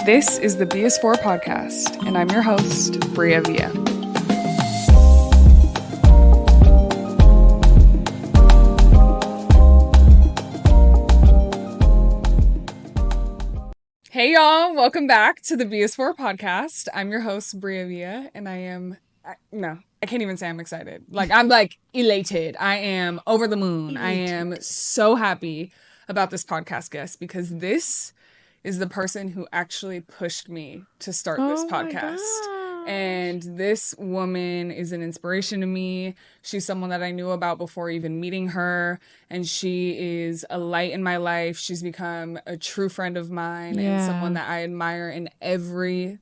This is the BS4 podcast, and I'm your host, Bria Villa. Hey y'all, welcome back to the BS4 podcast. I'm your host, Bria Villa, and I can't even say I'm excited. I'm elated. I am over the moon. I am so happy about this podcast guest because this is the person who actually pushed me to start this podcast. And this woman is an inspiration to me. She's someone that I knew about before even meeting her. And she is a light in my life. She's become a true friend of mine and someone that I admire in every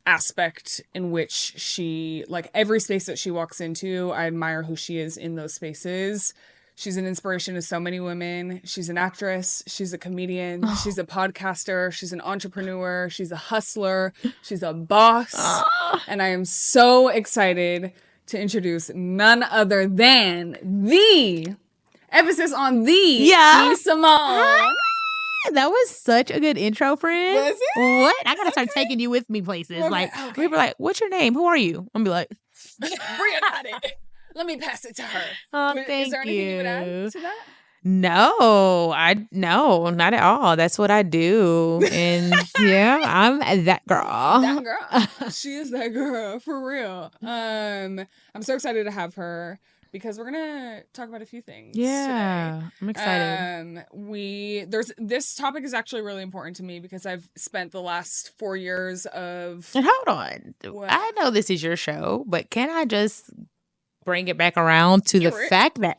aspect in which she, every space that she walks into, I admire who she is in those spaces. She's an inspiration to so many women. She's an actress. She's a comedian. She's a podcaster. She's an entrepreneur. She's a hustler. She's a boss. And I am so excited to introduce none other than the, emphasis on the, B Simone. That was such a good intro, friend. Was it? What? I gotta start taking you with me places. We were like, what's your name? Who are you? I'm gonna be like, Bria got it. Let me pass it to her. Oh, thank you. Is there anything you would add to that? No, not at all. That's what I do. And I'm that girl. That girl. She is that girl, for real. I'm so excited to have her because we're gonna talk about a few things. Yeah, today. I'm excited. This topic is actually really important to me because I've spent the last 4 years of. And hold on, What? I know this is your show, but can I just bring it back around to the fact that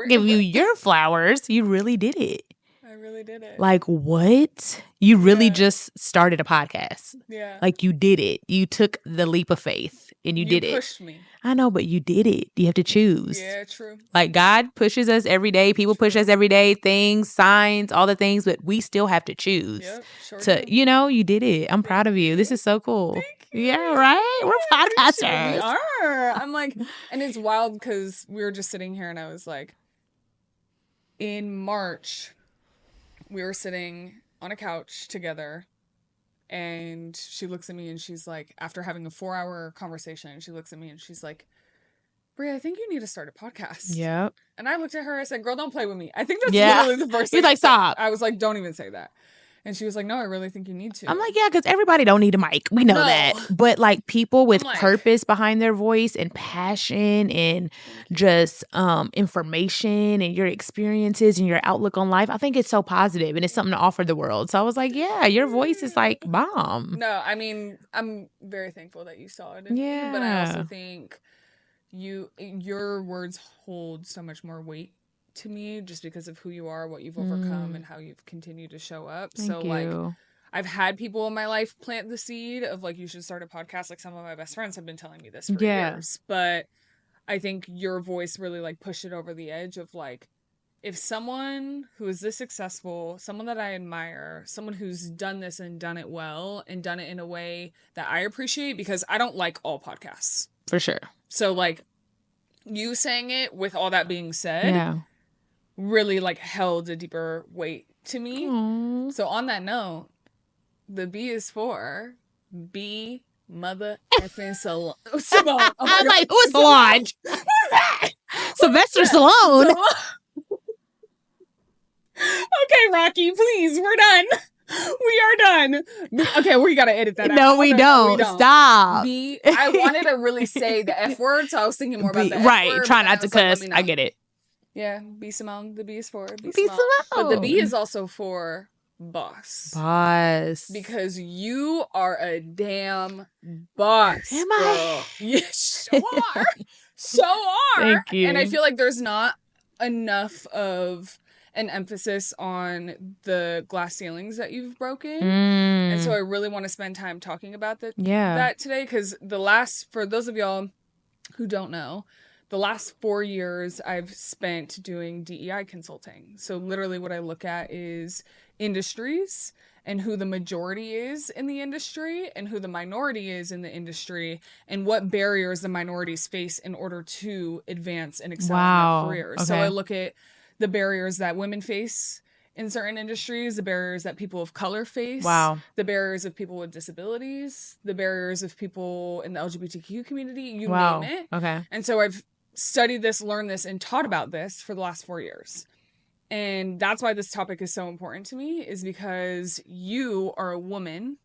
give you your flowers? You really did it. I really did it. Like, what? You really just started a podcast. Yeah. Like, you did it. You took the leap of faith and you did it. You pushed me. I know, but you did it. You have to choose. Yeah, true. Like, God pushes us every day. People push us every day. Things, signs, all the things, but we still have to choose. Yep, sure to, do. you did it. I'm proud of you. This is so cool. Thank you. Yeah, right? We're podcasters. We are. I'm like, and it's wild because we were just sitting here and I was like, in March, we were sitting on a couch together and she looks at me and she's like, after having a 4-hour conversation, she looks at me and she's like, Bria, I think you need to start a podcast. Yep. And I looked at her, I said, girl, don't play with me. I think that's literally the first thing. He's like, stop. I was like, don't even say that. And she was like, no, I really think you need to. I'm like, yeah, because everybody don't need a mic. We know that. But people with purpose behind their voice and passion and just information and your experiences and your outlook on life, I think it's so positive and it's something to offer the world. So I was like, yeah, your voice is like bomb. No, I mean, I'm very thankful that you saw it in me, but I also think your words hold so much more weight to me just because of who you are, what you've overcome, and how you've continued to show up. Thank you. I've had people in my life plant the seed of you should start a podcast. Like some of my best friends have been telling me this for years, but I think your voice really pushed it over the edge of if someone who is this successful, someone that I admire, someone who's done this and done it well and done it in a way that I appreciate, because I don't like all podcasts. For sure. So you saying it with all that being said, really held a deeper weight to me. Aww. So on that note, the B is for B Mother effing Simone. Oh I'm like, who's Solange? Who's that? Sylvester Stallone. Okay, Rocky, please, we're done. We are done. Okay, we gotta edit that out. No, we don't. Stop. I wanted to really say the F word, so I was thinking more about the F word. Try not to cuss. I get it. Yeah, B Simone. The B is for B Simone. But the B is also for boss. Boss. Because you are a damn boss. Am girl. I? Yes, so are. So are. Thank you. And I feel like there's not enough of an emphasis on the glass ceilings that you've broken. And so I really want to spend time talking about that today, because for those of y'all who don't know, the last 4 years I've spent doing DEI consulting. So literally what I look at is industries and who the majority is in the industry and who the minority is in the industry and what barriers the minorities face in order to advance and excel in their careers. Okay. So I look at the barriers that women face in certain industries, the barriers that people of color face, the barriers of people with disabilities, the barriers of people in the LGBTQ community, you name it. Okay. And so I've studied this, learned this, and taught about this for the last 4 years. And that's why this topic is so important to me, is because you are a woman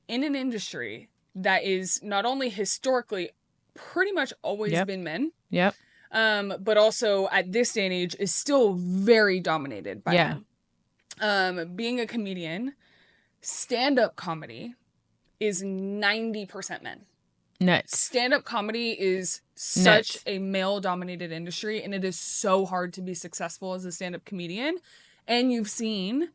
in an industry that is not only historically pretty much always been men. Yep. But also at this day and age is still very dominated by men. Being a comedian, stand-up comedy is 90% men. Nuts. Stand-up comedy is such a male-dominated industry, and it is so hard to be successful as a stand-up comedian. And you've seen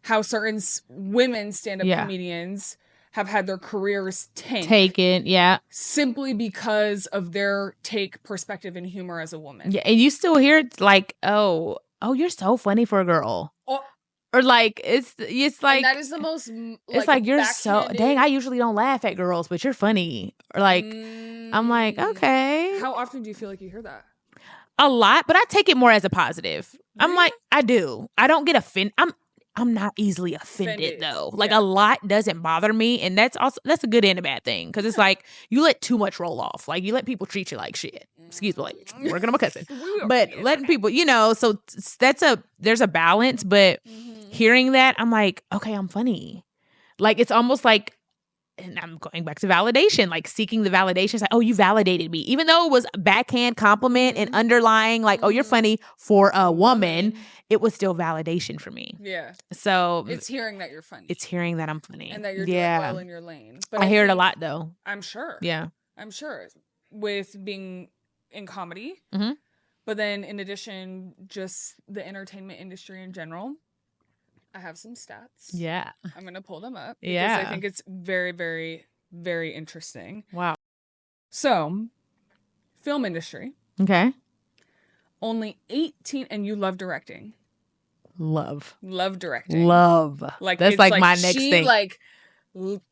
how certain women stand-up comedians have had their careers taken, simply because of their take, perspective, and humor as a woman. Yeah, and you still hear it like, oh, you're so funny for a girl. Or like, it's like, and that is the most, it's like, you're so, dang, I usually don't laugh at girls, but you're funny. Or like, I'm like, okay. How often do you feel like you hear that? A lot, but I take it more as a positive. I'm like, I do. I don't get offended. I'm not easily offended though. Like a lot doesn't bother me. And that's a good and a bad thing. Cause it's like, you let too much roll off. Like you let people treat you like shit. Excuse me, like working on my cousin. But letting people, so there's a balance. But hearing that, I'm like, okay, I'm funny. Like it's almost like, and I'm going back to validation, like seeking the validation. It's like, oh, you validated me. Even though it was a backhand compliment and underlying like, oh, you're funny for a woman, it was still validation for me. Yeah. So it's hearing that you're funny. It's hearing that I'm funny. And that you're doing well in your lane. But I hear it a lot though. I'm sure. Yeah. I'm sure. With being in comedy. But then in addition, just the entertainment industry in general. I have some stats. Yeah. I'm going to pull them up. Because I think it's very, very, very interesting. Wow. So, film industry. Okay. Only 18, and you love directing. Love directing. Like that's like my next thing. She like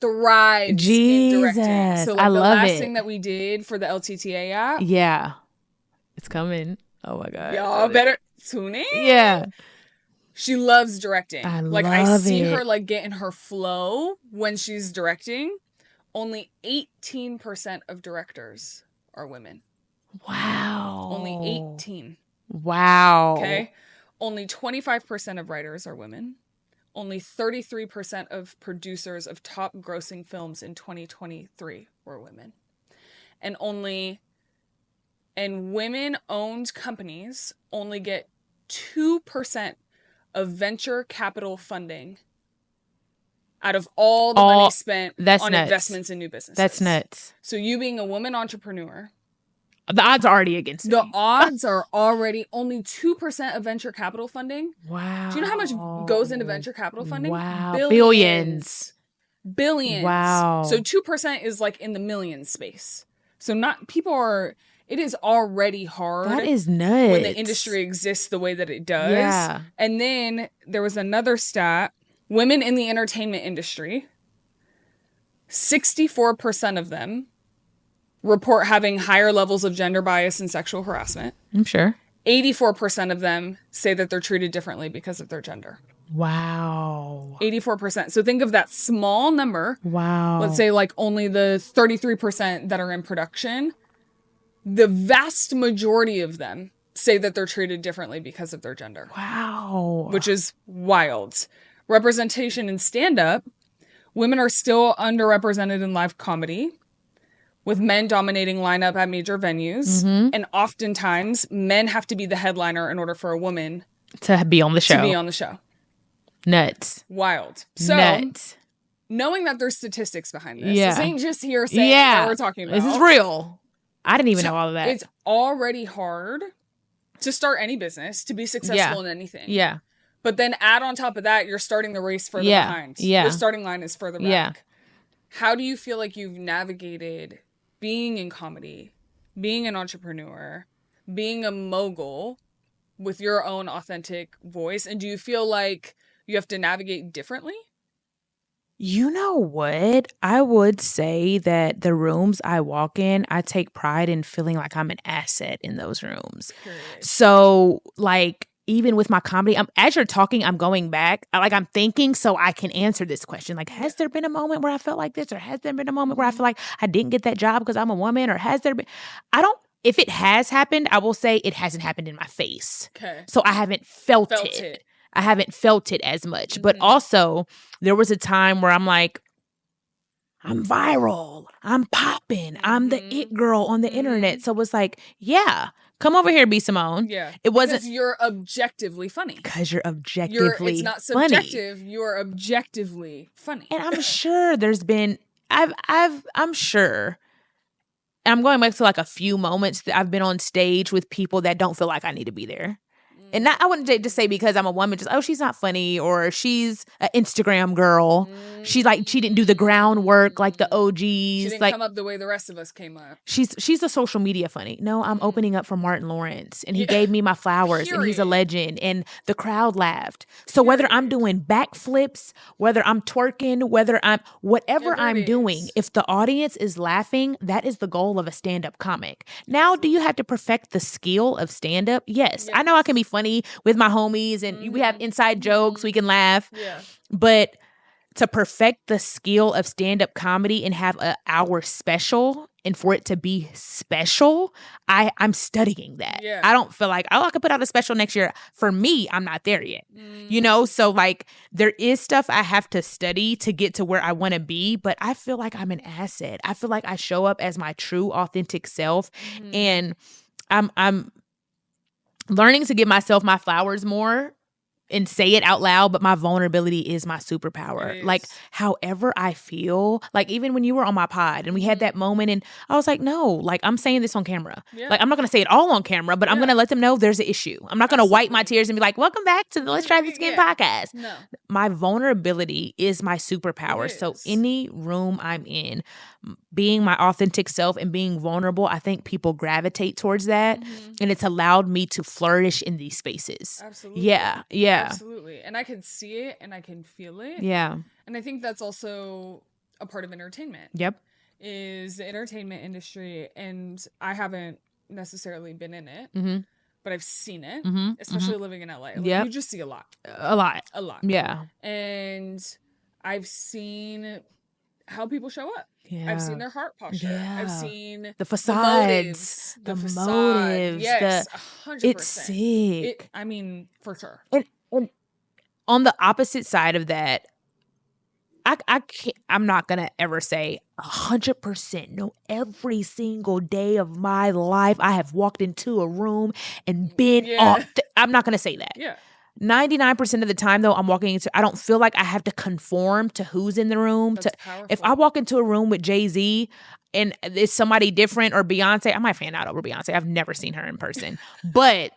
thrives in directing. So like I the love last it. thing that we did for the LTTA app. Yeah. It's coming. Oh my God. Y'all better tune in. Yeah. She loves directing. I see it. her like get in her flow when she's directing. Only 18% of directors are women. Wow. Only 18. Wow. Okay. Only 25% of writers are women. Only 33% of producers of top grossing films in 2023 were women. And women-owned companies only get 2% of venture capital funding out of all the money spent on investments in new businesses. That's nuts. So you being a woman entrepreneur, the odds are already against me. The odds are already only 2% of venture capital funding. Wow. Do you know how much goes into venture capital funding? Wow. Billions. Wow. So 2% is like in the millions space. So it is already hard. That is nuts. When the industry exists the way that it does. Yeah. And then there was another stat. Women in the entertainment industry, 64% of them report having higher levels of gender bias and sexual harassment. I'm sure. 84% of them say that they're treated differently because of their gender. Wow. 84%. So think of that small number. Wow. Let's say like only the 33% that are in production. The vast majority of them say that they're treated differently because of their gender. Wow. Which is wild. Representation in stand-up, women are still underrepresented in live comedy, with men dominating lineup at major venues. And oftentimes, men have to be the headliner in order for a woman to be on the show. Nuts. Wild. So, nuts. Knowing that there's statistics behind this. This ain't just hearsay that we're talking about. This is real. I didn't even know all of that. It's already hard to start any business, to be successful in anything. Yeah. But then add on top of that, you're starting the race further behind. Yeah. The starting line is further back. How do you feel like you've navigated being in comedy, being an entrepreneur, being a mogul with your own authentic voice? And do you feel like you have to navigate differently? You know what? I would say that the rooms I walk in, I take pride in feeling like I'm an asset in those rooms. Period. So, like, even with my comedy, as you're talking, I'm going back. I'm thinking so I can answer this question. Like, has there been a moment where I felt like this? Or has there been a moment where I feel like I didn't get that job because I'm a woman? Or has there been, if it has happened, I will say it hasn't happened in my face. Okay. So I haven't felt it. I haven't felt it as much. But also, there was a time where I'm like, I'm viral. I'm popping. I'm the it girl on the internet. So it was like, yeah, come over here, B Simone. Yeah. It wasn't. Because you're objectively funny. Because you're objectively It's not subjective. Funny. You're objectively funny. And I'm sure there's been, I'm sure. And I'm going back to like a few moments that I've been on stage with people that don't feel like I need to be there. And I wouldn't just say because I'm a woman, just, oh, she's not funny, or she's an Instagram girl. She didn't do the groundwork like the OGs. She didn't come up the way the rest of us came up. She's a social media funny. No, I'm opening up for Martin Lawrence, and he gave me my flowers, and he's a legend, and the crowd laughed. So whether I'm doing backflips, whether I'm twerking, whatever I'm doing, if the audience is laughing, that is the goal of a stand-up comic. Now, do you have to perfect the skill of stand-up? Yes. I know I can be funny with my homies and we have inside jokes, we can laugh. Yeah. But to perfect the skill of stand-up comedy and have an hour special and for it to be special, I'm studying that. Yeah. I don't feel like, I could put out a special next year. For me, I'm not there yet. So like there is stuff I have to study to get to where I want to be, but I feel like I'm an asset. I feel like I show up as my true authentic self, and I'm learning to give myself my flowers more and say it out loud, but my vulnerability is my superpower. Like, however I feel, like even when you were on my pod and we had that moment and I was like, no, like I'm saying this on camera. Yeah. Like I'm not going to say it all on camera, but I'm going to let them know there's an issue. I'm not going to wipe my tears and be like, welcome back to the Let's Try This Again podcast. No. My vulnerability is my superpower. So any room I'm in, being my authentic self and being vulnerable, I think people gravitate towards that. And it's allowed me to flourish in these spaces. Absolutely. Yeah. Absolutely. And I can see it and I can feel it. Yeah. And I think that's also a part of entertainment. Yep. Is the entertainment industry. And I haven't necessarily been in it, but I've seen it, especially living in LA. Like, you just see a lot. A lot. Yeah. And I've seen how people show up. Yeah. I've seen their heart posture. Yeah. I've seen the facades, the motives. Yes, 100%. It's sick. For sure. And on the opposite side of that, I'm not gonna ever say 100%. No, every single day of my life, I have walked into a room and been off. I'm not gonna say that. Yeah. 99% of the time, though, I don't feel like I have to conform to who's in the room. If I walk into a room with Jay-Z and it's somebody different or Beyonce, I might fan out over Beyonce. I've never seen her in person. But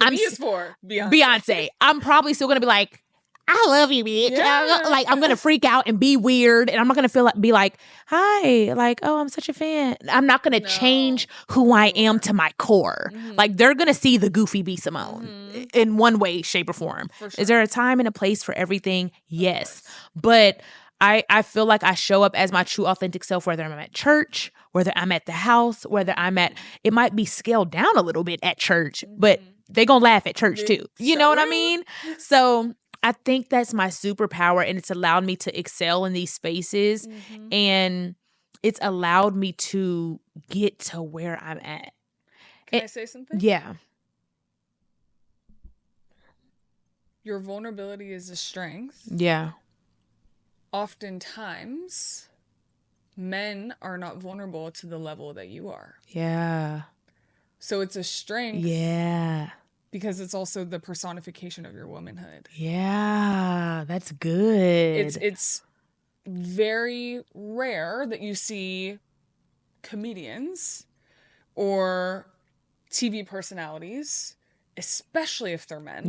B is for Beyonce. I'm probably still going to be like, I love you, bitch. Yeah. Like, I'm going to freak out and be weird. And I'm not going to be like, hi, like, oh, I'm such a fan. I'm not going to change who I am to my core. Like, they're going to see the goofy B Simone in one way, shape, or form. Sure. Is there a time and a place for everything? Yes. But I feel like I show up as my true authentic self, whether I'm at church, whether I'm at the house, it might be scaled down a little bit at church, but they going to laugh at church too. You know what I mean? So I think that's my superpower, and it's allowed me to excel in these spaces, and it's allowed me to get to where I'm at. Can I say something? Yeah. Your vulnerability is a strength. Yeah. Oftentimes, men are not vulnerable to the level that you are. Yeah. So it's a strength. Yeah. Because it's also the personification of your womanhood. Yeah, that's good. It's very rare that you see comedians or TV personalities, especially if they're men,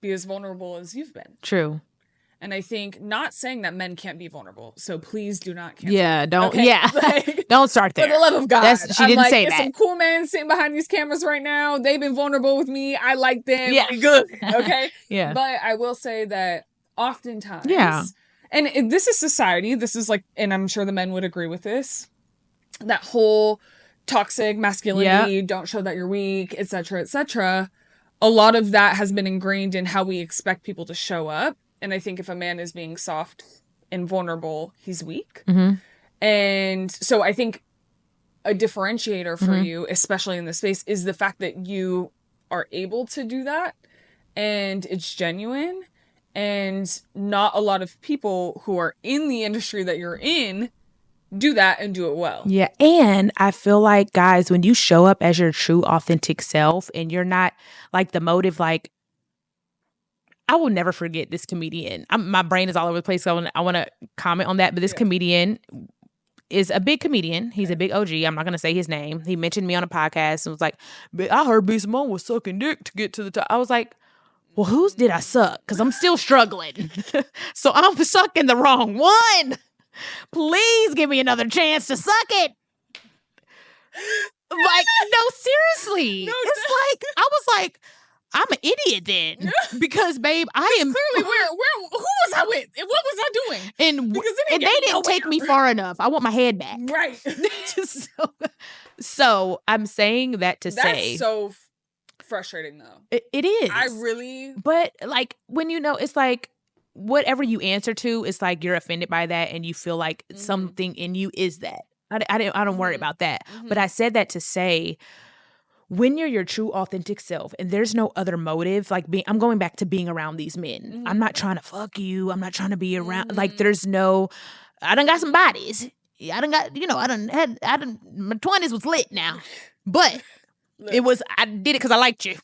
be as vulnerable as you've been. True. And I think, not saying that men can't be vulnerable, so please do not cancel. Yeah, don't. Okay? Yeah, don't start there. For the love of God, she didn't say that. Some cool men sitting behind these cameras right now. They've been vulnerable with me. I like them. Yeah, we good. Okay. Yeah. But I will say that oftentimes, and this is society. This is like, and I'm sure the men would agree with this. That whole toxic masculinity. Don't show that you're weak, etc., etc. a lot of that has been ingrained in how we expect people to show up. And I think if a man is being soft and vulnerable, he's weak. Mm-hmm. And so I think a differentiator for you, especially in this space, is the fact that you are able to do that and it's genuine. And not a lot of people who are in the industry that you're in do that and do it well. Yeah. And I feel like, guys, when you show up as your true, authentic self and you're not like the motive, like, I will never forget this comedian. My brain is all over the place. So I want to comment on that. But this comedian is a big comedian. He's a big OG. I'm not going to say his name. He mentioned me on a podcast and was like, I heard B Simone was sucking dick to get to the top. I was like, well, whose did I suck? Because I'm still struggling. So I'm sucking the wrong one. Please give me another chance to suck it. Like, no, seriously. It's like, I was like, I'm an idiot then. Because, babe, I am. Clearly, who was I with? And what was I doing? And they didn't take me far enough. I want my head back. Right. So I'm saying that to say. That's so frustrating, though. It is. I really. But, like, when it's like, whatever you answer to, it's like you're offended by that and you feel like something in you is that. I don't worry about that. But I said that to say, when you're your true authentic self and there's no other motive, like I'm going back to being around these men. I'm not trying to fuck you. I'm not trying to be around. Like there's no, I done got some bodies. I done got, my 20s was lit now. But I did it because I liked you.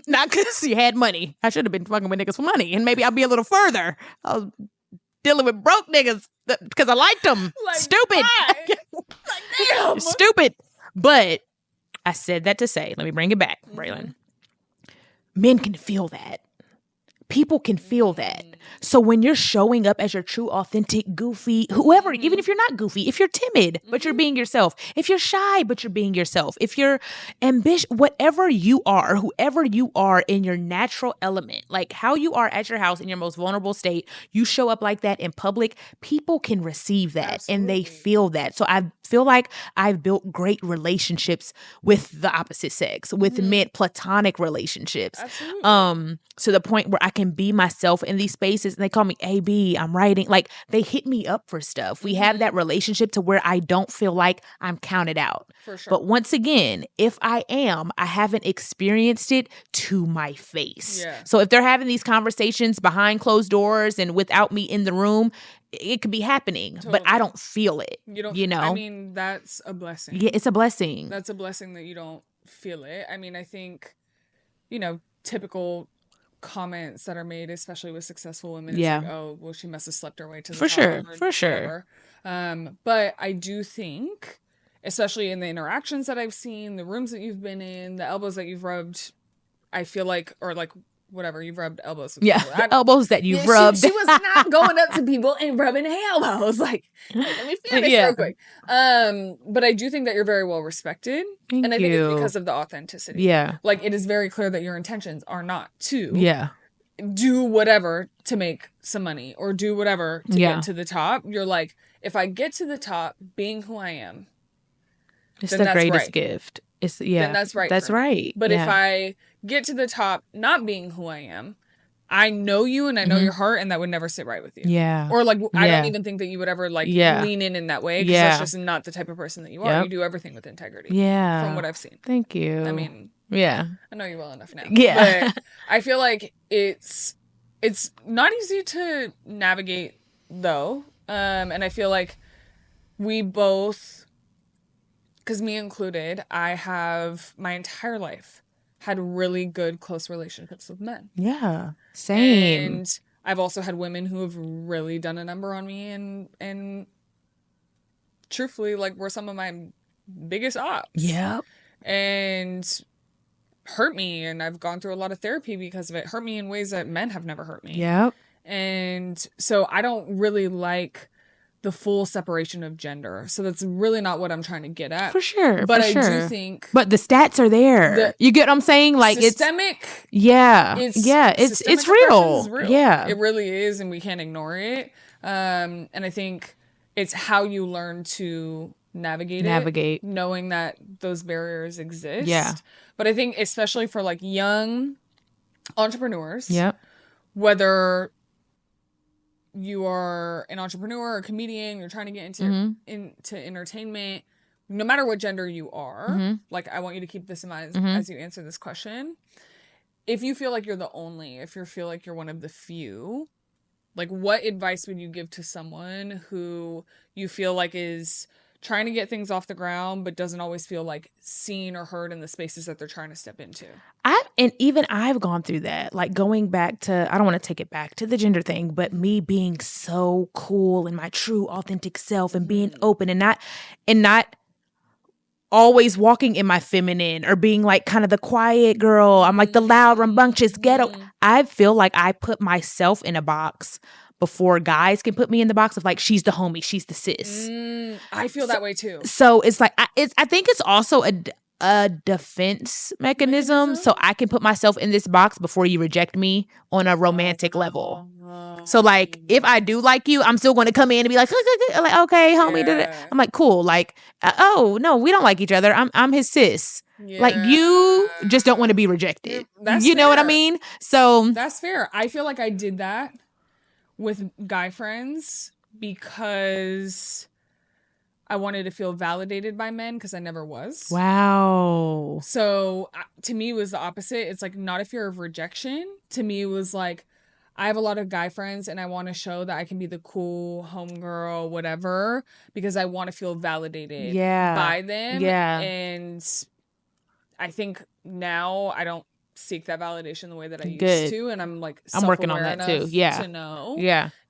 Not because you had money. I should have been fucking with niggas for money. And maybe I'll be a little further. I was dealing with broke niggas because I liked them. Like, stupid. Like, damn. Stupid. But I said that to say, let me bring it back, Braylon. Men can feel that. People can feel that. So when you're showing up as your true, authentic, goofy, whoever, even if you're not goofy, if you're timid, but you're being yourself, if you're shy, but you're being yourself, if you're ambitious, whatever you are, whoever you are in your natural element, like how you are at your house in your most vulnerable state, you show up like that in public, people can receive that. Absolutely. And they feel that. So I feel like I've built great relationships with the opposite sex, with men, platonic relationships. Absolutely. To the point where I can be myself in these spaces and they call me AB, I'm writing, like they hit me up for stuff. We have that relationship to where I don't feel like I'm counted out. For sure. But once again, if I haven't experienced it to my face. Yeah. So if they're having these conversations behind closed doors and without me in the room, it could be happening, totally. But I don't feel it. You know? I mean, that's a blessing. Yeah, it's a blessing. That's a blessing that you don't feel it. I mean, I think, typical comments that are made, especially with successful women, it's like, oh, well, she must have slept her way to the top. For sure. But I do think, especially in the interactions that I've seen, the rooms that you've been in, the elbows that you've rubbed, I feel like, or like whatever, you've rubbed elbows with people. The elbows that you've rubbed. She was not going up to people and rubbing elbows. Like, let me feel this real quick. But I do think that you're very well respected. Thank and I you. think it's because of the authenticity. Yeah. Like, it is very clear that your intentions are not to do whatever to make some money or do whatever to get to the top. You're like, if I get to the top being who I am, it's the greatest gift. Then that's right. That's right. But if I get to the top not being who I am, I know you and I know your heart, and that would never sit right with you. Yeah. Or like, I don't even think that you would ever lean in that way, because that's just not the type of person that you are. You do everything with integrity. Yeah. From what I've seen. Thank you. I mean, I know you well enough now. Yeah. But I feel like it's not easy to navigate though. And I feel like we both, because me included, I have my entire life had really good, close relationships with men. Yeah, same. And I've also had women who have really done a number on me and truthfully, were some of my biggest ops. Yep. And hurt me, and I've gone through a lot of therapy because of it. Hurt me in ways that men have never hurt me. Yep. And so I don't really like the full separation of gender. So that's really not what I'm trying to get at. For sure. But I do think... But the stats are there. You get what I'm saying? Like, systemic... It's real. Is real. Yeah. It really is, and we can't ignore it. And I think it's how you learn to navigate it. Knowing that those barriers exist. Yeah. But I think especially for young entrepreneurs. Yep. Whether you are an entrepreneur or a comedian, you're trying to get into entertainment, no matter what gender you are, like, I want you to keep this in mind as you answer this question. If you feel like you're the only, if you feel like you're one of the few, like, what advice would you give to someone who you feel like is trying to get things off the ground, but doesn't always feel like seen or heard in the spaces that they're trying to step into? I've gone through that, like, going back to, I don't want to take it back to the gender thing, but me being so cool in my true authentic self and being open and not always walking in my feminine or being like kind of the quiet girl. I'm like the loud, rambunctious ghetto. I feel like I put myself in a box before guys can put me in the box of like, she's the homie, she's the sis. I feel that way too. So it's like, I think it's also a defense mechanism. So I can put myself in this box before you reject me on a romantic level. So like, if I do like you, I'm still going to come in and be like okay, homie. Yeah. I'm like, cool. Like, oh no, we don't like each other. I'm his sis. Yeah. Like, you just don't want to be rejected. You know what I mean? So that's fair. I feel like I did that with guy friends because I wanted to feel validated by men because I never was. Wow. So to me, it was the opposite. It's like, not a fear of rejection. To me, it was like, I have a lot of guy friends and I want to show that I can be the cool homegirl, whatever, because I want to feel validated by them. Yeah. And I think now I don't seek that validation the way that I used to. And I'm like, I'm working on that too. Yeah. To know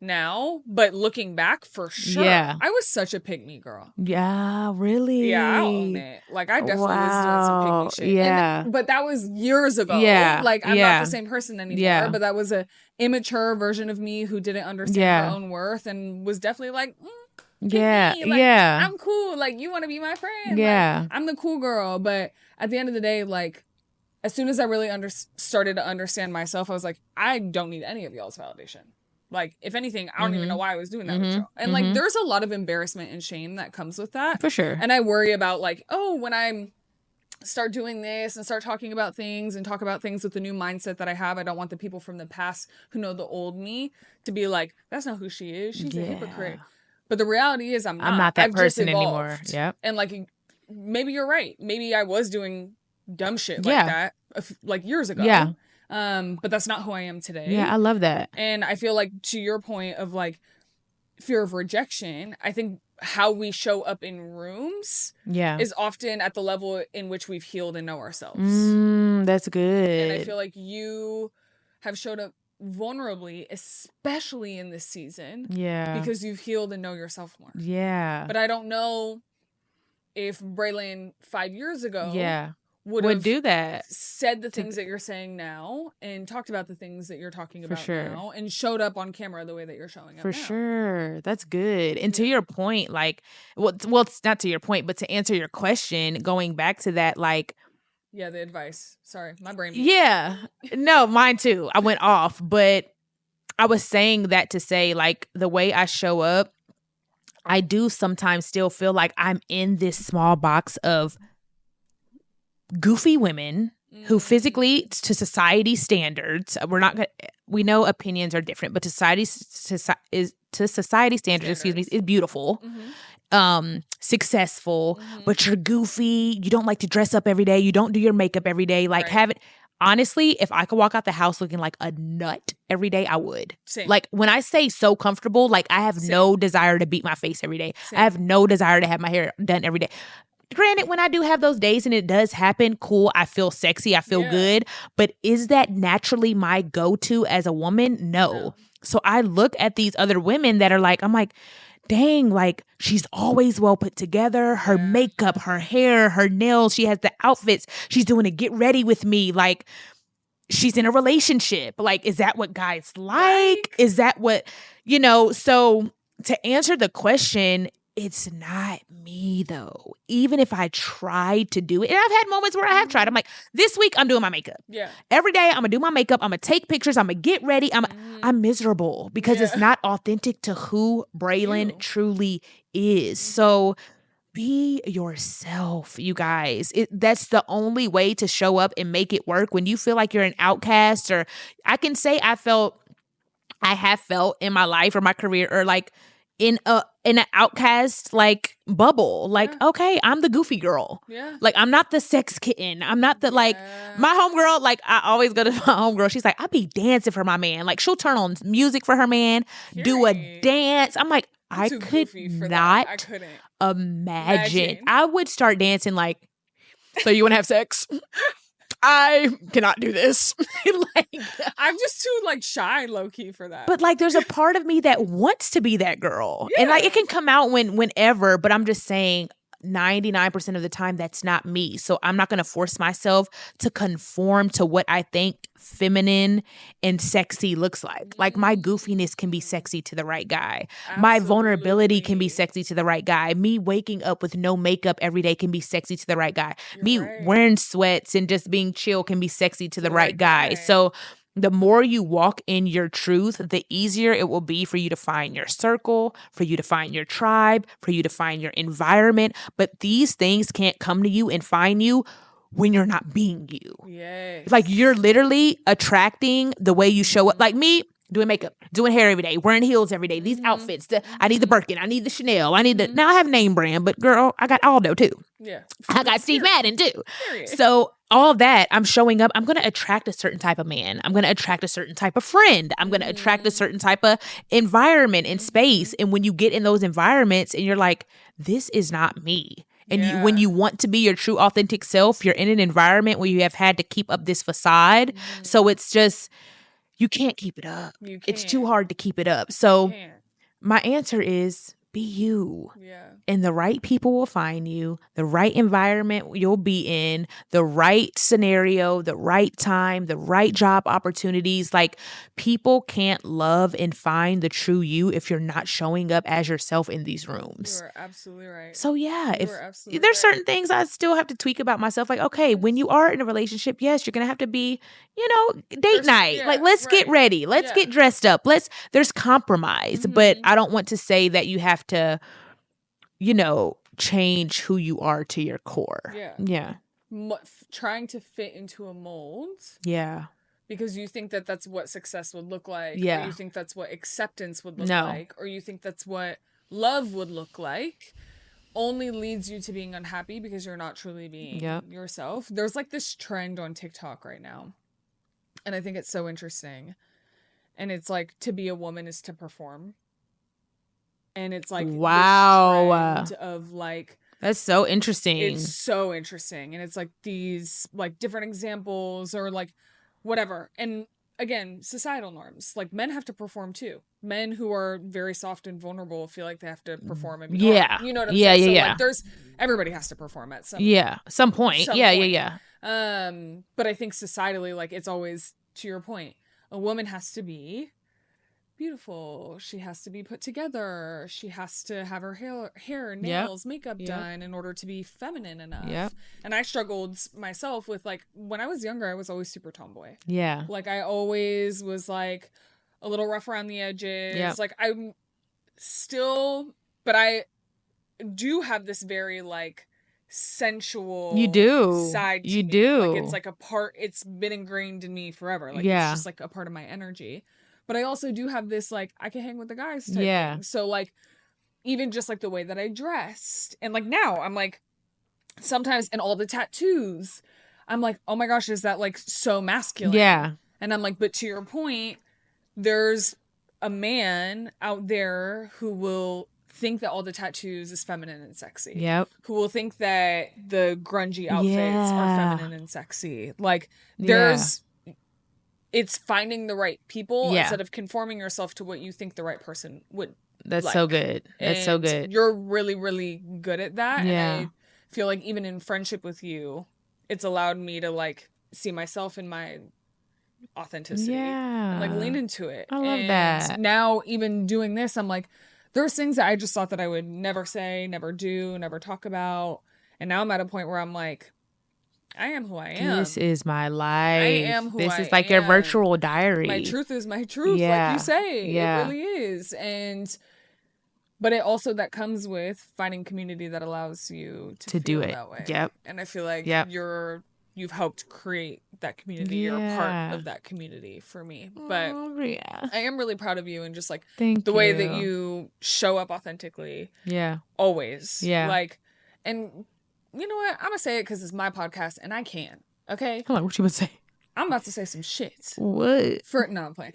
now. But looking back, for sure, I was such a pick-me girl. Yeah, really? Yeah, I own it. Like, I definitely was doing some pick-me shit. Yeah. But that was years ago. Yeah. Like, I'm not the same person anymore. Yeah. But that was a immature version of me who didn't understand her own worth and was definitely like, like, I'm cool. Like, you want to be my friend. Yeah. Like, I'm the cool girl. But at the end of the day, like, as soon as I really started to understand myself, I was like, I don't need any of y'all's validation. Like, if anything, I don't even know why I was doing that with y'all. And like, there's a lot of embarrassment and shame that comes with that. For sure. And I worry about like, oh, when I start doing this and start talking about things and talk about things with the new mindset that I have, I don't want the people from the past who know the old me to be like, that's not who she is. She's a hypocrite. But the reality is I'm not that person anymore. Yep. And like, maybe you're right. Maybe I was doing dumb shit like that like years ago. Yeah. But that's not who I am today. Yeah, I love that. And I feel like, to your point of like fear of rejection, I think how we show up in rooms is often at the level in which we've healed and know ourselves. That's good. And I feel like you have showed up vulnerably, especially in this season. Yeah. Because you've healed and know yourself more. Yeah. But I don't know if Braylon 5 years ago would do that, said the things that you're saying now and talked about the things that you're talking about now and showed up on camera the way that you're showing up for now. Sure. That's good. And to your point, like, well, it's not to your point, but to answer your question, going back to that, like, yeah, the advice. Sorry, my brain. Yeah. No, mine too. I went off, but I was saying that to say, like, the way I show up, I do sometimes still feel like I'm in this small box of goofy women who physically, to society standards, we know opinions are different, but to society standards, is beautiful, successful, but you're goofy. You don't like to dress up every day. You don't do your makeup every day. Like, honestly, if I could walk out the house looking like a nut every day, I would. Same. Like, when I say so comfortable, like, I have no desire to beat my face every day. I have no desire to have my hair done every day. Granted, when I do have those days and it does happen, cool, I feel sexy, I feel good. But is that naturally my go-to as a woman? No. So I look at these other women that are like, I'm like, dang, like, she's always well put together. Her makeup, her hair, her nails, she has the outfits. She's doing a get ready with me. Like, she's in a relationship. Like, is that what guys like? Is that what, so to answer the question, it's not me though. Even if I tried to do it, and I've had moments where I have tried. I'm like, this week I'm doing my makeup. Yeah. Every day I'm gonna do my makeup. I'm gonna take pictures. I'm gonna get ready. I'm miserable because it's not authentic to who Braylon truly is. So be yourself, you guys. That's the only way to show up and make it work. When you feel like you're an outcast, or I can say I have felt in my life or my career, or like in an outcast like bubble. Like, okay, I'm the goofy girl. Yeah. Like, I'm not the sex kitten. I'm not the like my homegirl. Like, I always go to my homegirl. She's like, I be dancing for my man. Like, she'll turn on music for her man, do a dance. I'm like, I could not I couldn't imagine. I would start dancing like, so you want to have sex? I cannot do this. Like, I'm just too like shy, low key for that. But like, there's a part of me that wants to be that girl, and like, it can come out whenever. But I'm just saying, 99% of the time, that's not me. So I'm not going to force myself to conform to what I think feminine and sexy looks like. Like, my goofiness can be sexy to the right guy. Absolutely. My vulnerability can be sexy to the right guy. Me waking up with no makeup every day can be sexy to the right guy. Wearing sweats and just being chill can be sexy to the right guy. So the more you walk in your truth, the easier it will be for you to find your circle, for you to find your tribe, for you to find your environment. But these things can't come to you and find you when you're not being you. Yes. Like, you're literally attracting the way you show up. Like me, doing makeup, doing hair every day, wearing heels every day. These outfits, I need the Birkin, I need the Chanel, I need the, now I have name brand, but girl, I got Aldo too. Yeah. I got Steve Madden too. So all of that, I'm showing up, I'm going to attract a certain type of man. I'm going to attract a certain type of friend. I'm going to attract a certain type of environment and space. And when you get in those environments and you're like, this is not me. And when you want to be your true authentic self, you're in an environment where you have had to keep up this facade. So it's just, you can't keep it up. It's too hard to keep it up. So my answer is, be you. Yeah. And the right people will find you, the right environment you'll be in, the right scenario, the right time, the right job opportunities. Like, people can't love and find the true you if you're not showing up as yourself in these rooms. You're absolutely right. So yeah, if there's certain things I still have to tweak about myself, like, okay, when you are in a relationship, yes, you're going to have to be, date night. Like, let's get ready. Let's get dressed up. There's compromise, but I don't want to say that you have to, change who you are to your core. Yeah. Trying to fit into a mold. Yeah. Because you think that that's what success would look like. Yeah. Or you think that's what acceptance would look like. Or you think that's what love would look like. Only leads you to being unhappy because you're not truly being yourself. There's like this trend on TikTok right now. And I think it's so interesting. And it's like, to be a woman is to perform. And it's like, wow, this trend of like, that's so interesting. It's so interesting. And it's like these like different examples or like whatever. And again, societal norms. Like, men have to perform too. Men who are very soft and vulnerable feel like they have to perform and be hard. You know what I'm saying? So like, everybody has to perform at some point. Yeah. But I think societally, like, it's always, to your point, a woman has to be beautiful. She has to be put together. She has to have her hair, nails, makeup done in order to be feminine enough. And I struggled myself with, like, when I was younger, I was always super tomboy. Yeah. Like, I always was like a little rough around the edges. Like, I'm still, but I do have this very like sensual side to me. Like, it's like a part, it's been ingrained in me forever. Like, it's just like a part of my energy. But I also do have this, like, I can hang with the guys type thing. So, like, even just, like, the way that I dressed. And, like, now I'm, like, sometimes, and all the tattoos, I'm, like, oh, my gosh, is that, like, so masculine? Yeah. And I'm, like, but to your point, there's a man out there who will think that all the tattoos is feminine and sexy. Yep. Who will think that the grungy outfits are feminine and sexy. Like, there's... It's finding the right people instead of conforming yourself to what you think the right person would. That's so good. That's so good. You're really, really good at that. Yeah. And I feel like even in friendship with you, it's allowed me to like see myself in my authenticity. Yeah. And like lean into it. I love that. Now even doing this, I'm like, there's things that I just thought that I would never say, never do, never talk about. And now I'm at a point where I'm like, I am who I am. This is my life. I am who I am. This is like your virtual diary. My truth is my truth, like you say. It really is. And But it also that comes with finding community that allows you to do feel it. that way. Yep. And I feel like Yep. you've helped create that community. You're a part of that community for me. But yeah. I am really proud of you and just like Thank the you. way that you show up authentically. Yeah. Always. Yeah. Like, and you know what? I'm gonna say it because it's my podcast and I can. Okay. I'm like, what you would say? I'm about to say some shit. What? No, I'm playing.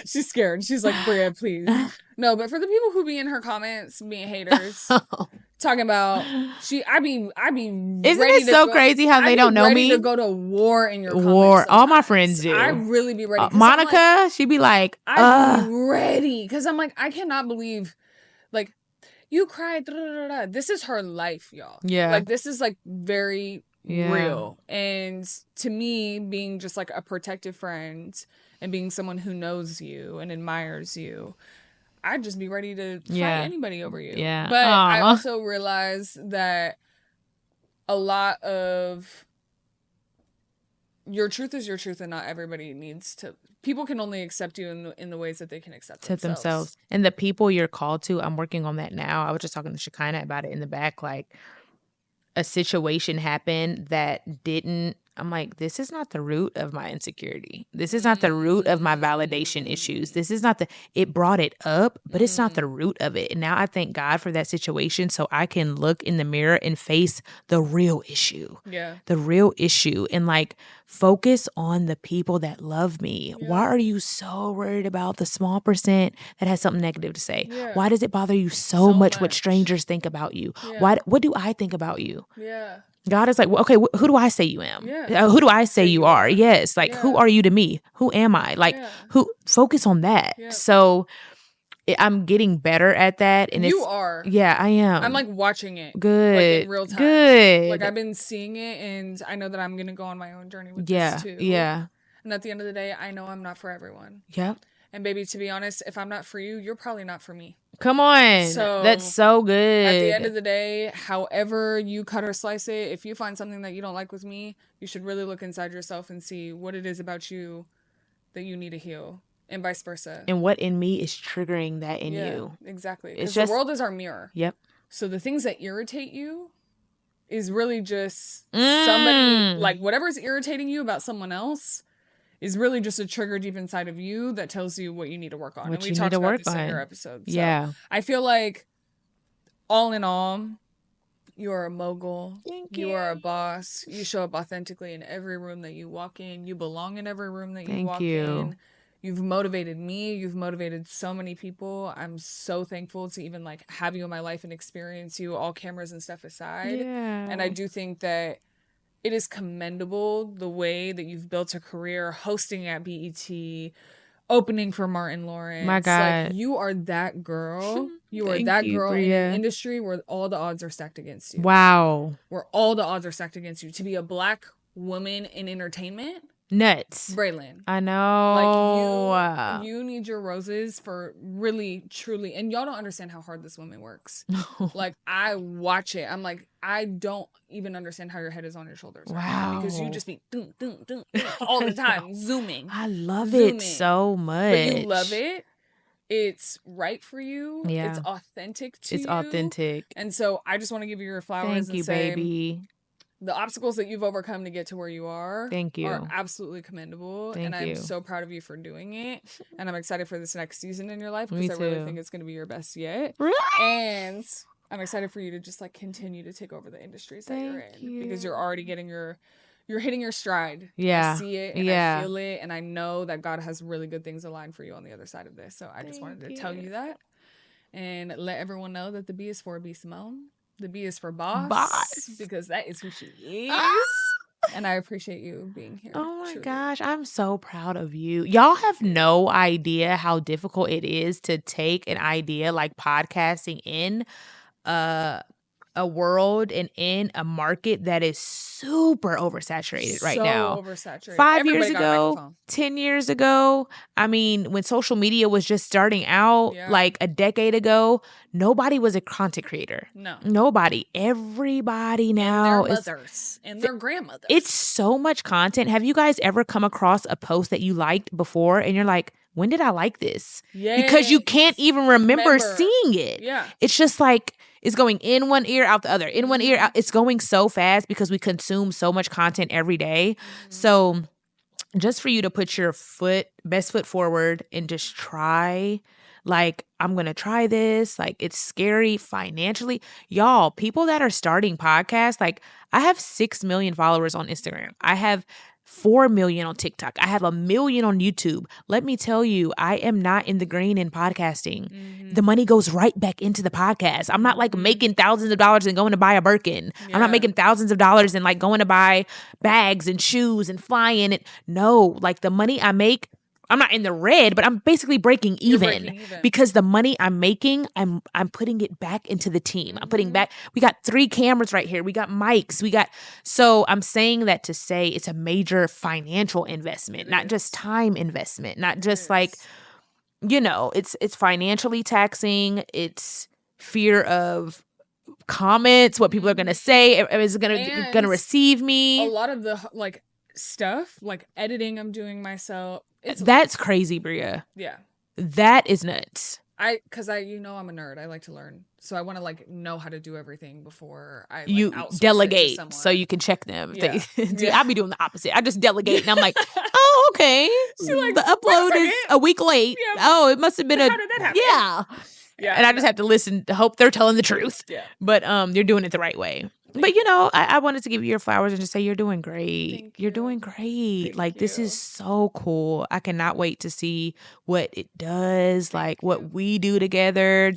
She's scared. She's like, Bria, please. No, but for the people who be in her comments being haters, talking about I be Isn't it so crazy how they don't know me? To go to war in your comments. All my friends do. I really be ready. Monica, like, she'd be like, I'd be ready because I'm like, I cannot believe, like, you cried. This is her life, y'all. Yeah, like this is like very real. And to me, being just like a protective friend and being someone who knows you and admires you, I'd just be ready to fight anybody over you. Yeah. But I also realize that a lot of your truth is your truth and not everybody needs to. People can only accept you in the ways that they can accept themselves. And the people you're called to, I'm working on that now. I was just talking to Shekinah about it in the back. Like, a situation happened that didn't, I'm like, this is not the root of my insecurity. This is not the root of my validation issues. This is not it brought it up, but it's not the root of it. And now I thank God for that situation so I can look in the mirror and face the real issue. Yeah. The real issue. And like, focus on the people that love me. Yeah. Why are you so worried about the small percent that has something negative to say? Yeah. Why does it bother you so much what strangers think about you? Yeah. What do I think about you? Yeah. God is like, well, okay, who do I say you am? Yeah. Who do I say you are? Yes. Like, who are you to me? Who am I? Like, focus on that. Yeah. So I'm getting better at that. And you are. Yeah, I am. I'm like watching it. Good. Like in real time. Good. Like I've been seeing it and I know that I'm going to go on my own journey with this too. Yeah. And at the end of the day, I know I'm not for everyone. Yep. And baby, to be honest, if I'm not for you, you're probably not for me. Come on. So that's so good. At the end of the day, however you cut or slice it, if you find something that you don't like with me, you should really look inside yourself and see what it is about you that you need to heal. And vice versa. And what in me is triggering that in you. Exactly. Because the world is our mirror. Yep. So the things that irritate you is really just somebody, like whatever's irritating you about someone else is really just a trigger deep inside of you that tells you what you need to work on. And we talked about this in your episode. So yeah. I feel like all in all, you are a mogul. Thank you. You are a boss. You show up authentically in every room that you walk in. You belong in every room that you walk in. You've motivated me. You've motivated so many people. I'm so thankful to even like have you in my life and experience you, all cameras and stuff aside. Yeah. And I do think that it is commendable the way that you've built a career hosting at BET, opening for Martin Lawrence. My God. Like, you are that girl. You are that girl in an industry where all the odds are stacked against you. Wow. Where all the odds are stacked against you. To be a Black woman in entertainment. Nuts. Braylon. I know. Like, you need your roses for really, truly, and y'all don't understand how hard this woman works. Like, I watch it. I'm like, I don't even understand how your head is on your shoulders. Wow. Right now because you just be all the time, zooming. I love it so much. But you love it. It's right for you. Yeah. It's authentic to you. It's authentic. And so I just want to give you your flowers and say, baby. The obstacles that you've overcome to get to where you are are absolutely commendable. And I'm so proud of you for doing it. And I'm excited for this next season in your life because I really think it's going to be your best yet. And I'm excited for you to just like continue to take over the industries that you're in because you're already getting you're hitting your stride. Yeah. I see it and I feel it. And I know that God has really good things aligned for you on the other side of this. So I just wanted to tell you that and let everyone know that the B is for B Simone. The B is for boss. Because that is who she is. And I appreciate you being here. Oh my gosh. I'm so proud of you. Y'all have no idea how difficult it is to take an idea like podcasting in a world and in a market that is super oversaturated right now. Oversaturated. 5 years ago, 10 years ago, I mean, when social media was just starting out, like a decade ago, nobody was a content creator. No. Nobody. Everybody now and their mothers and their grandmothers. It's so much content. Have you guys ever come across a post that you liked before and you're like, when did I like this? Because you can't even remember seeing it. Yeah. It's just like, it's going in one ear, out the other, in one ear, out. It's going so fast because we consume so much content every day. So just for you to put your best foot forward and just try, like, I'm going to try this. Like, it's scary financially. Y'all, people that are starting podcasts, like, I have 6 million followers on Instagram. I have 4 million on TikTok. I have 1 million on YouTube. Let me tell you, I am not in the green in podcasting. The money goes right back into the podcast. I'm not like making thousands of dollars and going to buy a Birkin. I'm not making thousands of dollars and like going to buy bags and shoes and flying. And no, like the money I make, I'm not in the red, but I'm basically breaking even because the money I'm making, I'm putting it back into the team. I'm putting back, we got 3 cameras right here. We got mics. So I'm saying that to say it's a major financial investment, not just time investment, not just like, you know, it's financially taxing. It's fear of comments, what people are going to say. Is it going to receive me? A lot of the like stuff, like editing I'm doing myself. That's crazy, Bria. Yeah. That is nuts. Because you know, I'm a nerd. I like to learn. So I want to like know how to do everything before I you delegate so you can check them. Yeah. I'll be doing the opposite. I just delegate and I'm like, oh, okay. Like, the upload is a week late. Yeah. Oh, it must have been how did that happen? Yeah. And I just have to listen to hope they're telling the truth. Yeah. But you're doing it the right way. But, you know, I wanted to give you your flowers and just say you're doing great. You're doing great. This is so cool. I cannot wait to see what it does, what we do together.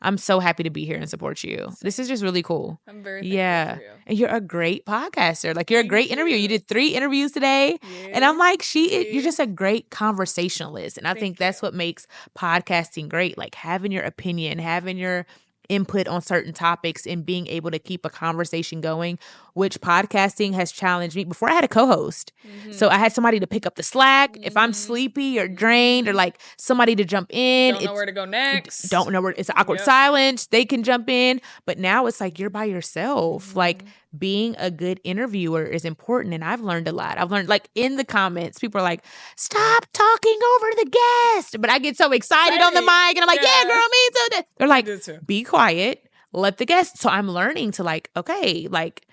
I'm so happy to be here and support you. This is just really cool. I'm very thankful for you. And you're a great podcaster. You're a great interviewer. You did 3 interviews today. Yeah. And I'm like, you're just a great conversationalist. And I think that's what makes podcasting great. Like having your opinion, having your input on certain topics and being able to keep a conversation going, which podcasting has challenged me. Before I had a co-host. So I had somebody to pick up the slack if I'm sleepy or drained or like somebody to jump in. Don't know where to go next. Don't know where, it's awkward silence. They can jump in. But now it's like you're by yourself. Like being a good interviewer is important. And I've learned a lot. I've learned like in the comments, people are like, stop talking over the guest. But I get so excited on the mic and I'm like, yeah girl, me too. They're like, be quiet, let the guest. So I'm learning to like, okay, like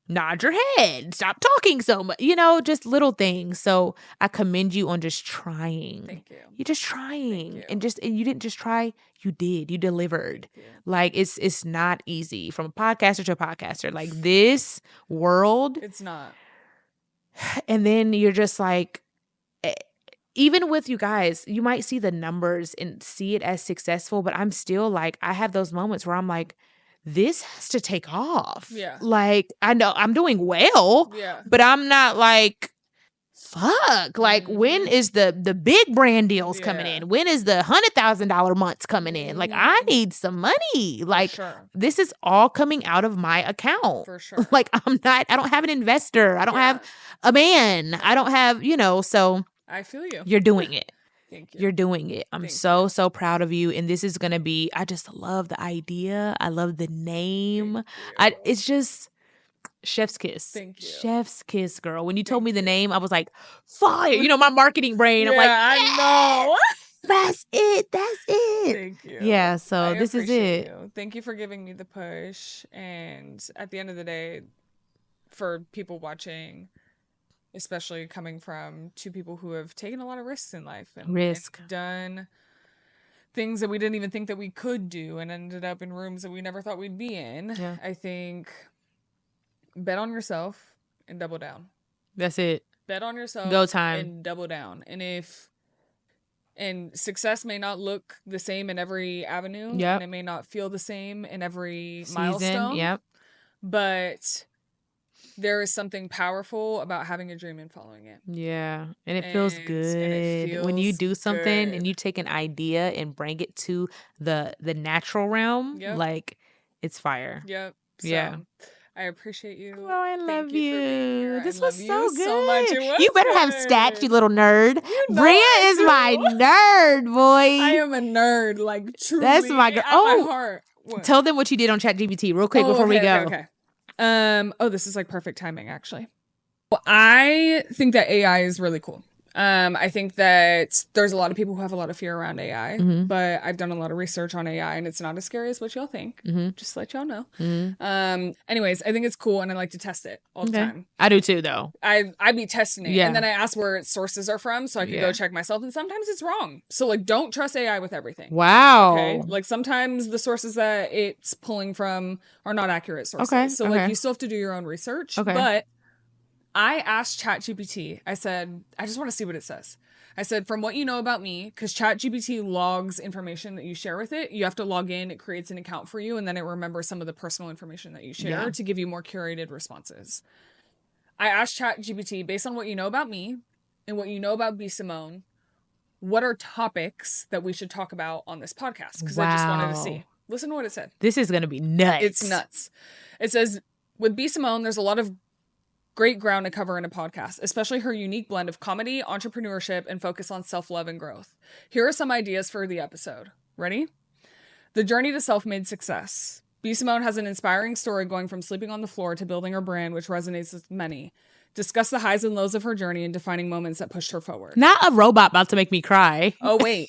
nod your head, stop talking so much, you know, just little things. So I commend you on just trying. Thank you. You're just trying. And you didn't just try, you did. You delivered. Like it's not easy from a podcaster to a podcaster. Like this world. It's not. And then you're just like, even with you guys, you might see the numbers and see it as successful, but I'm still like, I have those moments where I'm like, this has to take off. Yeah. Like, I know I'm doing well, but I'm not like, fuck. Like, when is the big brand deals coming in? When is the $100,000 months coming in? Like, I need some money. Like, this is all coming out of my account. For sure. Like, I don't have an investor. I don't have a man. I don't have, you know, so. I feel you. You're doing it. Thank you. You're doing it. I'm so proud of you. And this is going to be, I just love the idea. I love the name. It's just chef's kiss. Thank you. Chef's kiss, girl. When you told me the name, I was like, fire. You know, my marketing brain. I'm like, I know. That's it. That's it. Thank you. Yeah. So this is it. You. Thank you for giving me the push. And at the end of the day, for people watching, especially coming from 2 people who have taken a lot of risks in life and done things that we didn't even think that we could do and ended up in rooms that we never thought we'd be in. Yeah. I think bet on yourself and double down. That's it. Bet on yourself. Go time. And double down. And success may not look the same in every avenue. Yep. And it may not feel the same in every milestone. Yep. But there is something powerful about having a dream and following it. Yeah. And it feels good when you do something and you take an idea and bring it to the natural realm. Yep. Like, it's fire. Yep. So, yeah. I appreciate you. Oh, I love you. This was so good. So much. You better have stats, you little nerd. You know Bria is my nerd, boy. I am a nerd, like truly. That's my girl. My heart. What? Tell them what you did on ChatGPT real quick before we go. Okay. This is like perfect timing, actually. Well, I think that AI is really cool. I think that there's a lot of people who have a lot of fear around AI, Mhm. but I've done a lot of research on AI and it's not as scary as what y'all think. Mhm. Just to let y'all know. Mhm. Anyways, I think it's cool and I like to test it all the time. I do too, though. I'd be testing it. Yeah. And then I ask where its sources are from so I can go check myself. And sometimes it's wrong. So like, don't trust AI with everything. Wow. Okay. Like sometimes the sources that it's pulling from are not accurate sources. Okay. So like you still have to do your own research. Okay. But I asked ChatGPT, I said, I just want to see what it says. I said, from what you know about me, because ChatGPT logs information that you share with it, you have to log in, it creates an account for you, and then it remembers some of the personal information that you share to give you more curated responses. I asked ChatGPT, based on what you know about me and what you know about B Simone, what are topics that we should talk about on this podcast? Because I just wanted to see. Listen to what it said. This is going to be nuts. It's nuts. It says, with B Simone, there's a lot of great ground to cover in a podcast, especially her unique blend of comedy, entrepreneurship, and focus on self-love and growth. Here are some ideas for the episode. Ready? The journey to self-made success. B Simone has an inspiring story going from sleeping on the floor to building her brand, which resonates with many. Discuss the highs and lows of her journey and defining moments that pushed her forward. Not a robot about to make me cry. Oh, wait.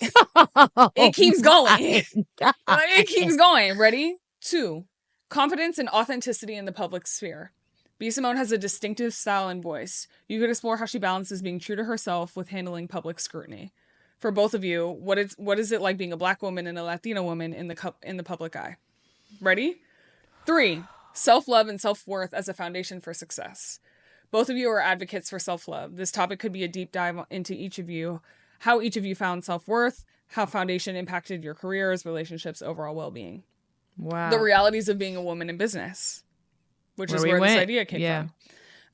It keeps going. It keeps going. Ready? 2. Confidence and authenticity in the public sphere. B Simone has a distinctive style and voice. You could explore how she balances being true to herself with handling public scrutiny. For both of you, what is it like being a Black woman and a Latina woman in the public eye? Ready? 3. Self-love and self-worth as a foundation for success. Both of you are advocates for self-love. This topic could be a deep dive into each of you, how each of you found self-worth, how foundation impacted your careers, relationships, overall well-being. Wow. The realities of being a woman in business, which is where this idea came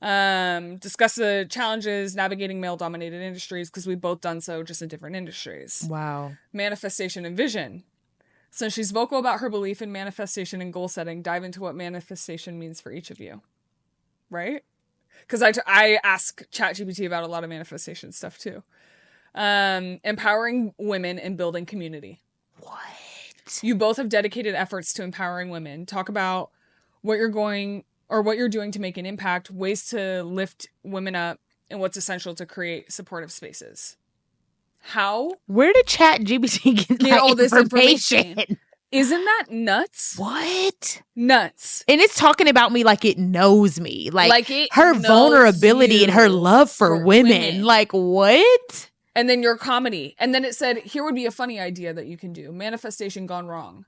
from. Discuss the challenges navigating male-dominated industries, because we've both done so, just in different industries. Wow. Manifestation and vision. Since she's vocal about her belief in manifestation and goal setting, dive into what manifestation means for each of you. Right? Because I ask ChatGPT about a lot of manifestation stuff too. Empowering women and building community. What? You both have dedicated efforts to empowering women. Talk about what you're doing to make an impact, ways to lift women up, and what's essential to create supportive spaces. How? Where did ChatGPT get all this information? Isn't that nuts? What? Nuts. And it's talking about me like it knows me. Like her vulnerability and her love for women. Like, what? And then your comedy. And then it said, here would be a funny idea that you can do. Manifestation gone wrong.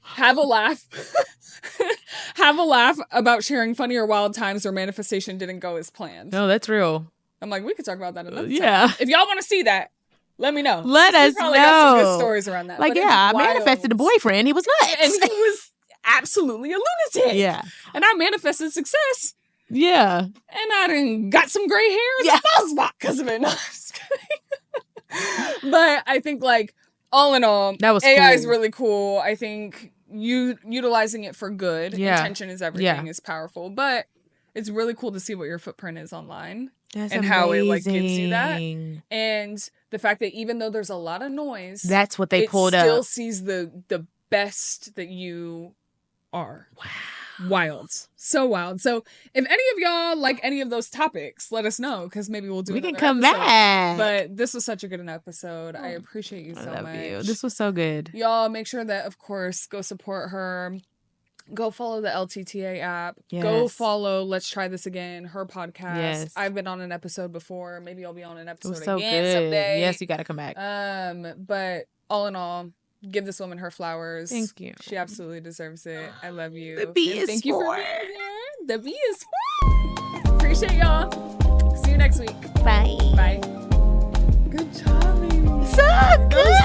Have a laugh. Have a laugh about sharing funny or wild times where manifestation didn't go as planned. No, that's real. I'm like, we could talk about that another time. If y'all want to see that, let me know. Let us know. Got some good stories around that. Like, I manifested a boyfriend. He was nuts. And he was absolutely a lunatic. Yeah. And I manifested success. Yeah. And I done got some gray hairs and bald spot because of it. No, I'm just kidding. But I think, like, all in all, that was AI cool. is really cool. I think utilizing it for good, intention is everything, is powerful. But it's really cool to see what your footprint is online. That's and amazing. How it like gives you that. And the fact that even though there's a lot of noise, that's what they pulled up. It still up. sees the best that you are. Wow. Wild. So wild. So if any of y'all like any of those topics, let us know, because maybe we'll do we can come episode. back. But this was such a good episode. I appreciate you so much. I love you. This was so good. Y'all make sure that, of course, go support her. Go follow the LTTA app. Yes. Go follow Let's Try This Again, her podcast. Yes. I've been on an episode before. Maybe I'll be on an episode so again good. someday. Yes, you got to come back. But all in all, give this woman her flowers. Thank you. She absolutely deserves it. I love you. The B is thank for. You for being here. The B is for. Appreciate y'all. See you next week. Bye. Bye. Good job, baby. So good.